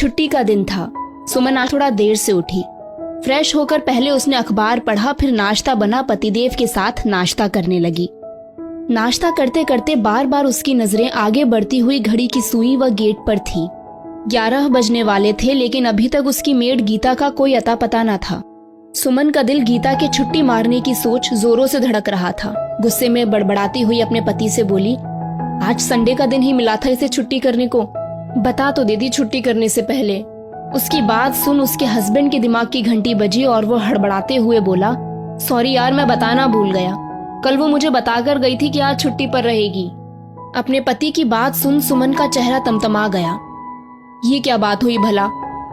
छुट्टी का दिन था। सुमन आज थोड़ा देर से उठी। फ्रेश होकर पहले उसने अखबार पढ़ा, फिर नाश्ता बना पतिदेव के साथ नाश्ता करने लगी। नाश्ता करते करते बार बार उसकी नजरें आगे बढ़ती हुई घड़ी की सुई व गेट पर थी। 11 बजने वाले थे, लेकिन अभी तक उसकी मेड गीता का कोई अता पता न था। सुमन का दिल गीता के छुट्टी मारने की सोच जोरों से धड़क रहा था। गुस्से में बड़बड़ाती हुई अपने पति से बोली, आज संडे का दिन ही मिला था इसे छुट्टी करने को, बता तो दे दी छुट्टी करने से पहले। उसकी बात सुन उसके हस्बैंड के दिमाग की घंटी बजी और वो हड़बड़ाते हुए बोला, सॉरी यार, मैं बताना भूल गया। कल वो मुझे बताकर गई थी कि आज छुट्टी पर रहेगी। अपने पति की बात सुन सुमन का चेहरा तमतमा गया। ये क्या बात हुई भला?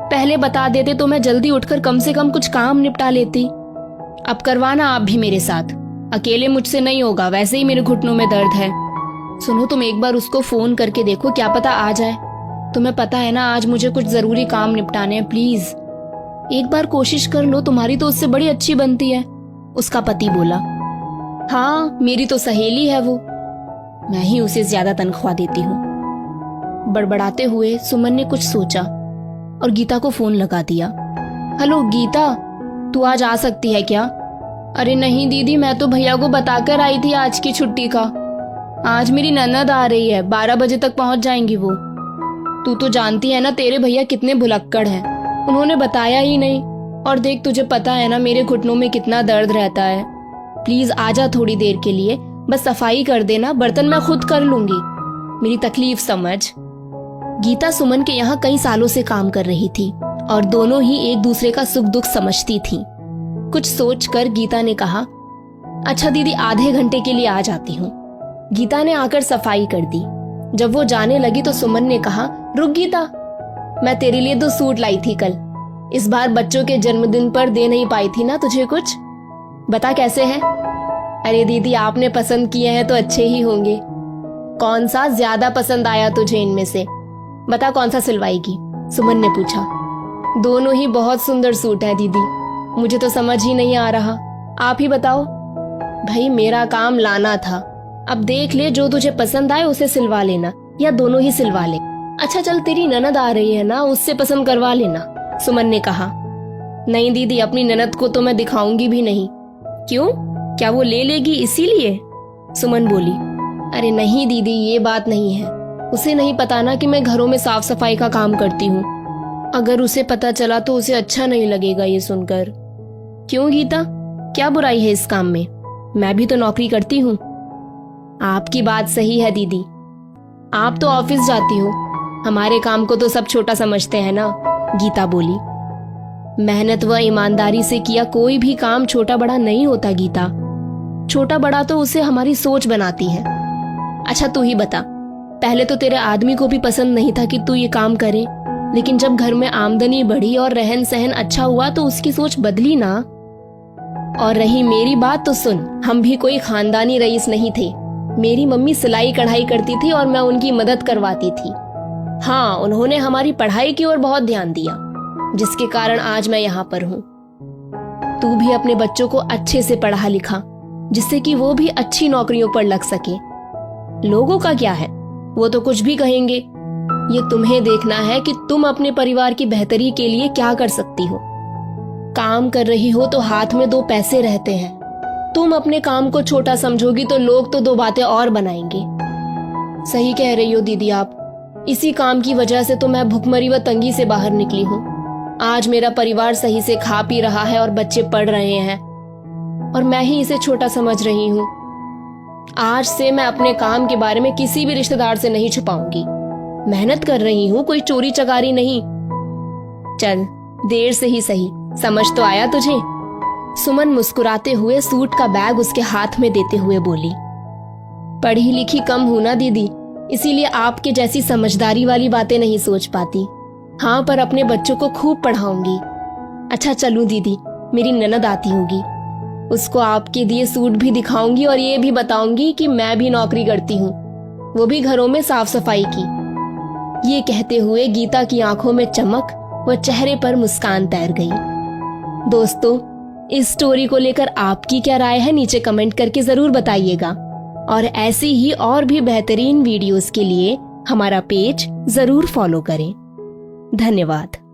पहले बता देते तो मैं जल्दी उठकर कम से कम कुछ काम निपटा लेती। अब करवाना आप भी मेरे साथ, अकेले मुझसे नहीं होगा, वैसे ही मेरे घुटनों में दर्द है। सुनो, तुम एक बार उसको फोन करके देखो, क्या पता आ जाए। तुम्हें पता है ना आज मुझे कुछ जरूरी काम निपटाने हैं, प्लीज एक बार कोशिश कर लो, तुम्हारी तो उससे बड़ी अच्छी बनती है। उसका पति बोला, हाँ मेरी तो सहेली है वो, मैं ही उसे ज्यादा तनख्वाह देती हूँ। बड़बड़ाते हुए सुमन ने कुछ सोचा और गीता को फोन लगा दिया। हेलो गीता, तू आज आ सकती है क्या? अरे नहीं दीदी, मैं तो भैया को बताकर आई थी आज की छुट्टी का। आज मेरी ननद आ रही है, 12 बजे तक पहुंच जाएंगी वो। तू तो जानती है ना तेरे भैया कितने भुलक्कड़ हैं, उन्होंने बताया ही नहीं। और देख, तुझे पता है ना मेरे घुटनों में कितना दर्द रहता है। प्लीज आजा थोड़ी देर के लिए, बस सफाई कर देना, बर्तन मैं खुद कर लूंगी, मेरी तकलीफ समझ। गीता सुमन के यहाँ कई सालों से काम कर रही थी और दोनों ही एक दूसरे का सुख दुख समझती थी। कुछ सोचकर गीता ने कहा, अच्छा दीदी, आधे घंटे के लिए आ जाती हूँ। गीता ने आकर सफाई कर दी। जब वो जाने लगी तो सुमन ने कहा, रुक गीता, मैं तेरे लिए 2 सूट लाई थी कल। इस बार बच्चों के जन्मदिन पर दे नहीं पाई थी ना तुझे कुछ, बता कैसे हैं? अरे दीदी, आपने पसंद किए हैं तो अच्छे ही होंगे। कौन सा ज्यादा पसंद आया तुझे इनमें से? बता कौन सा सिलवाएगी? सुमन ने पूछा। दोनों ही बहुत सुंदर सूट है दीदी, मुझे तो समझ ही नहीं आ रहा, आप ही बताओ। भाई मेरा काम लाना था, अब देख ले, जो तुझे पसंद आए उसे सिलवा लेना या दोनों ही सिलवा ले। अच्छा चल, तेरी ननद आ रही है ना, उससे पसंद करवा लेना, सुमन ने कहा। नहीं दीदी, अपनी ननद को तो मैं दिखाऊंगी भी नहीं। क्यों, क्या वो ले लेगी इसीलिए? सुमन बोली। अरे नहीं दीदी, ये बात नहीं है, उसे नहीं पता ना कि मैं घरों में साफ सफाई का काम करती हूँ। अगर उसे पता चला तो उसे अच्छा नहीं लगेगा ये सुनकर। क्यों गीता, क्या बुराई है इस काम में? मैं भी तो नौकरी करती हूँ। आपकी बात सही है दीदी, आप तो ऑफिस जाती हो, हमारे काम को तो सब छोटा समझते हैं ना, गीता बोली। मेहनत व ईमानदारी से किया कोई भी काम छोटा बड़ा नहीं होता गीता, छोटा बड़ा तो उसे हमारी सोच बनाती है। अच्छा तू ही बता, पहले तो तेरे आदमी को भी पसंद नहीं था कि तू ये काम करे, लेकिन जब घर में आमदनी बढ़ी और रहन सहन अच्छा हुआ तो उसकी सोच बदली ना। और रही मेरी बात तो सुन, हम भी कोई खानदानी रईस नहीं थे। मेरी मम्मी सिलाई कढ़ाई करती थी और मैं उनकी मदद करवाती थी। हाँ, उन्होंने हमारी पढ़ाई की ओर बहुत ध्यान दिया, जिसके कारण आज मैं यहाँ पर हूँ। तू भी अपने बच्चों को अच्छे से पढ़ा लिखा, जिससे कि वो भी अच्छी नौकरियों पर लग सके। लोगों का क्या है, वो तो कुछ भी कहेंगे, ये तुम्हें देखना है कि तुम अपने परिवार की बेहतरी के लिए क्या कर सकती हो। काम कर रही हो तो हाथ में 2 पैसे रहते हैं, तुम अपने काम को छोटा समझोगी तो लोग तो 2 बातें और बनाएंगे। सही कह रही हो दीदी आप, इसी काम की वजह से तो मैं भुखमरी व तंगी से बाहर निकली हूँ। आज मेरा परिवार सही से खा पी रहा है और बच्चे पढ़ रहे हैं, और मैं ही इसे छोटा समझ रही हूँ। आज से मैं अपने काम के बारे में किसी भी रिश्तेदार से नहीं छुपाऊंगी। मेहनत कर रही हूँ, कोई चोरी चकारी नहीं। चल, देर से ही सही, समझ तो आया तुझे? सुमन मुस्कुराते हुए सूट का बैग उसके हाथ में देते हुए बोली। पढ़ी लिखी कम हूं ना दीदी, इसीलिए आपके जैसी समझदारी वाली बातें नहीं सोच पाती। हाँ, पर अपने बच्चों को खूब पढ़ाऊंगी। अच्छा चलूं दीदी, मेरी ननद आती होगी, उसको आपके दिए सूट भी दिखाऊंगी और ये भी बताऊंगी कि मैं भी नौकरी करती हूँ, वो भी घरों में साफ सफाई की। ये कहते हुए गीता की आंखों में चमक व चेहरे पर मुस्कान तैर गई। दोस्तों, इस स्टोरी को लेकर आपकी क्या राय है, नीचे कमेंट करके जरूर बताइएगा। और ऐसी ही और भी बेहतरीन वीडियोस के लिए हमारा पेज जरूर फॉलो करें। धन्यवाद।